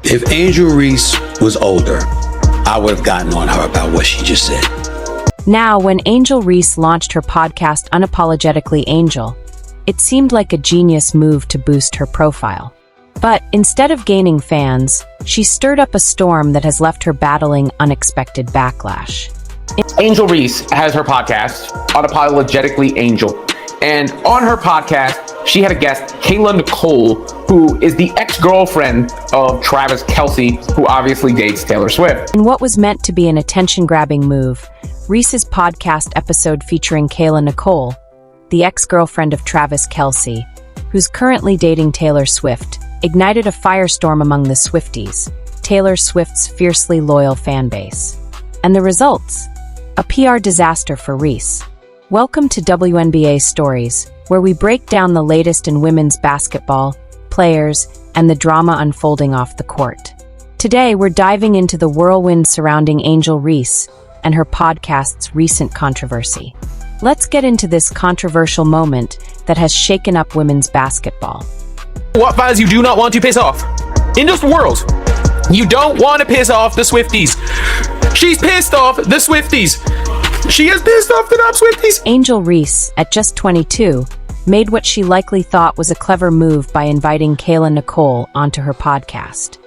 If Angel Reese was older, I would have gotten on her about what she just said. Now, when Angel Reese launched her podcast Unapologetically Angel, it seemed like a genius move to boost her profile. But instead of gaining fans, she stirred up a storm that has left her battling unexpected backlash. Angel Reese has her podcast, Unapologetically Angel. And on her podcast, she had a guest, Kayla Nicole, who is the ex-girlfriend of Travis Kelce, who obviously dates Taylor Swift. In what was meant to be an attention-grabbing move, Reese's podcast episode featuring Kayla Nicole, the ex-girlfriend of Travis Kelce, who's currently dating Taylor Swift, ignited a firestorm among the Swifties, Taylor Swift's fiercely loyal fan base. And the results? A PR disaster for Reese. Welcome to WNBA Stories, where we break down the latest in women's basketball, players, and the drama unfolding off the court. Today, we're diving into the whirlwind surrounding Angel Reese and her podcast's recent controversy. Let's get into this controversial moment that has shaken up women's basketball. What fans you do not want to piss off? In this world, you don't want to piss off the Swifties. She's pissed off the Swifties. She is pissed off the Swifties. Angel Reese, at just 22, made what she likely thought was a clever move by inviting Kayla Nicole onto her podcast.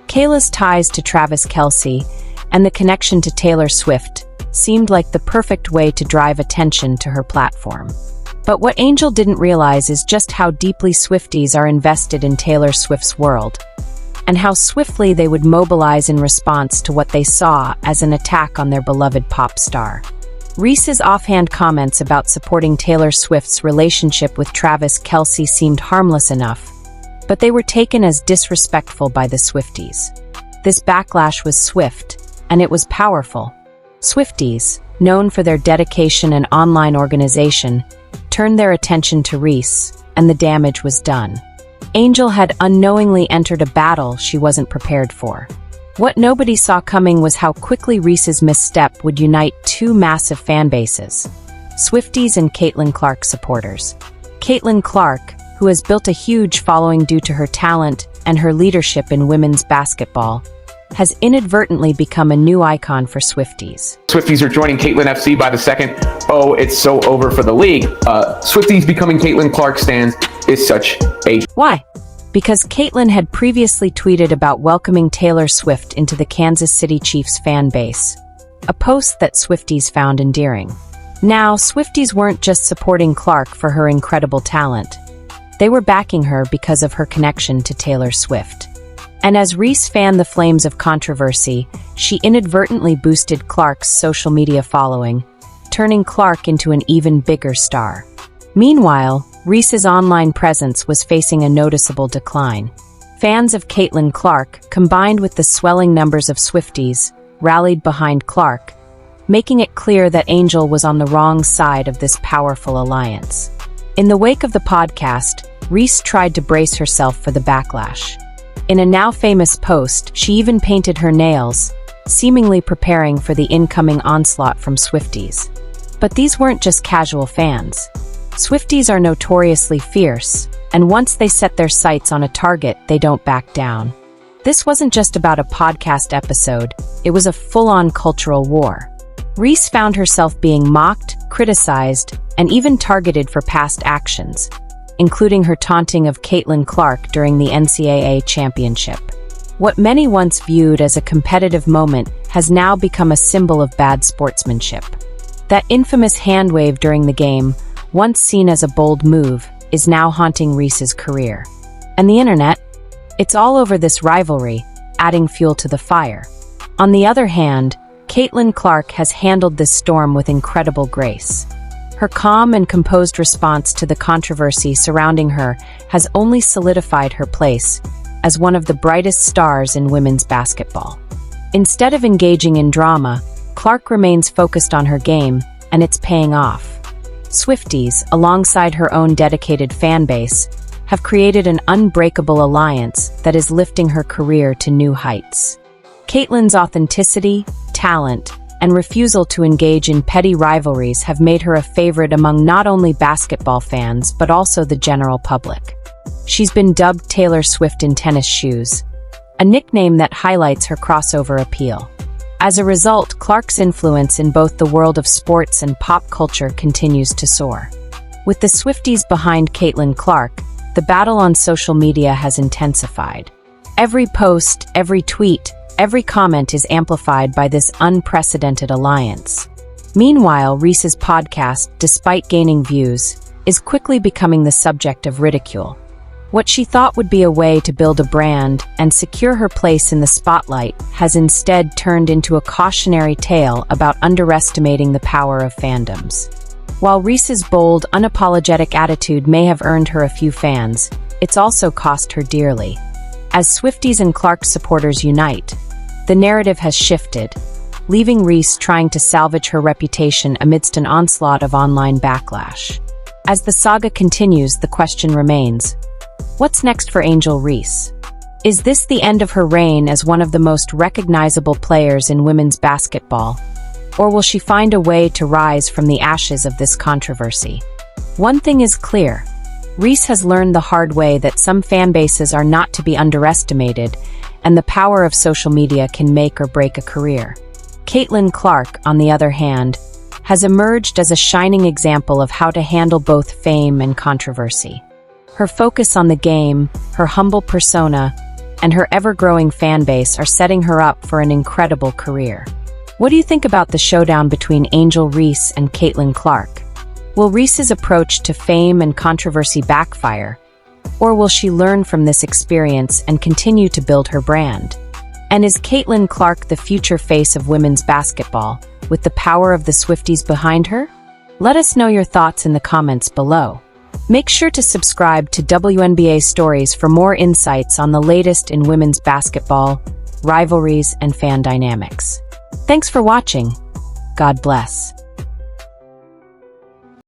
Kayla's ties to Travis Kelce and the connection to Taylor Swift seemed like the perfect way to drive attention to her platform. But what Angel didn't realize is just how deeply Swifties are invested in Taylor Swift's world, and how swiftly they would mobilize in response to what they saw as an attack on their beloved pop star. Reese's offhand comments about supporting Taylor Swift's relationship with Travis Kelce seemed harmless enough, but they were taken as disrespectful by the Swifties. This backlash was swift, and it was powerful. Swifties, known for their dedication and online organization, turned their attention to Reese, and the damage was done. Angel had unknowingly entered a battle she wasn't prepared for. What nobody saw coming was how quickly Reese's misstep would unite two massive fan bases, Swifties and Caitlin Clark supporters. Caitlin Clark, who has built a huge following due to her talent and her leadership in women's basketball, has inadvertently become a new icon for Swifties. Swifties are joining Caitlin FC by the second. Oh, it's so over for the league. Swifties becoming Caitlin Clark stans is such a... Why? Because Caitlin had previously tweeted about welcoming Taylor Swift into the Kansas City Chiefs fan base, a post that Swifties found endearing. Now, Swifties weren't just supporting Clark for her incredible talent. They were backing her because of her connection to Taylor Swift. And as Reese fanned the flames of controversy, she inadvertently boosted Clark's social media following, turning Clark into an even bigger star. Meanwhile, Reese's online presence was facing a noticeable decline. Fans of Caitlin Clark, combined with the swelling numbers of Swifties, rallied behind Clark, making it clear that Angel was on the wrong side of this powerful alliance. In the wake of the podcast, Reese tried to brace herself for the backlash. In a now famous post, she even painted her nails, seemingly preparing for the incoming onslaught from Swifties. But these weren't just casual fans. Swifties are notoriously fierce, and once they set their sights on a target, they don't back down. This wasn't just about a podcast episode, it was a full-on cultural war. Reese found herself being mocked, criticized, and even targeted for past actions, including her taunting of Caitlin Clark during the NCAA championship. What many once viewed as a competitive moment has now become a symbol of bad sportsmanship. That infamous hand wave during the game, once seen as a bold move, is now haunting Reese's career. And the internet? It's all over this rivalry, adding fuel to the fire. On the other hand, Caitlin Clark has handled this storm with incredible grace. Her calm and composed response to the controversy surrounding her has only solidified her place as one of the brightest stars in women's basketball. Instead of engaging in drama, Clark remains focused on her game, and it's paying off. Swifties, alongside her own dedicated fan base, have created an unbreakable alliance that is lifting her career to new heights. Caitlin's authenticity, talent, and refusal to engage in petty rivalries have made her a favorite among not only basketball fans but also the general public. She's been dubbed Taylor Swift in tennis shoes, a nickname that highlights her crossover appeal. As a result, Clark's influence in both the world of sports and pop culture continues to soar. With the Swifties behind Caitlin Clark, the battle on social media has intensified. Every post, every tweet, every comment is amplified by this unprecedented alliance. Meanwhile, Reese's podcast, despite gaining views, is quickly becoming the subject of ridicule. What she thought would be a way to build a brand and secure her place in the spotlight has instead turned into a cautionary tale about underestimating the power of fandoms. While Reese's bold, unapologetic attitude may have earned her a few fans, it's also cost her dearly. As Swifties and Clark supporters unite, the narrative has shifted, leaving Reese trying to salvage her reputation amidst an onslaught of online backlash. As the saga continues, the question remains, what's next for Angel Reese? Is this the end of her reign as one of the most recognizable players in women's basketball? Or will she find a way to rise from the ashes of this controversy? One thing is clear. Reese has learned the hard way that some fan bases are not to be underestimated, and the power of social media can make or break a career. Caitlin Clark, on the other hand, has emerged as a shining example of how to handle both fame and controversy. Her focus on the game, her humble persona, and her ever-growing fan base are setting her up for an incredible career. What do you think about the showdown between Angel Reese and Caitlin Clark? Will Reese's approach to fame and controversy backfire? Or will she learn from this experience and continue to build her brand? And is Caitlin Clark the future face of women's basketball, with the power of the Swifties behind her? Let us know your thoughts in the comments below. Make sure to subscribe to WNBA Stories for more insights on the latest in women's basketball, rivalries, and fan dynamics. Thanks for watching. God bless.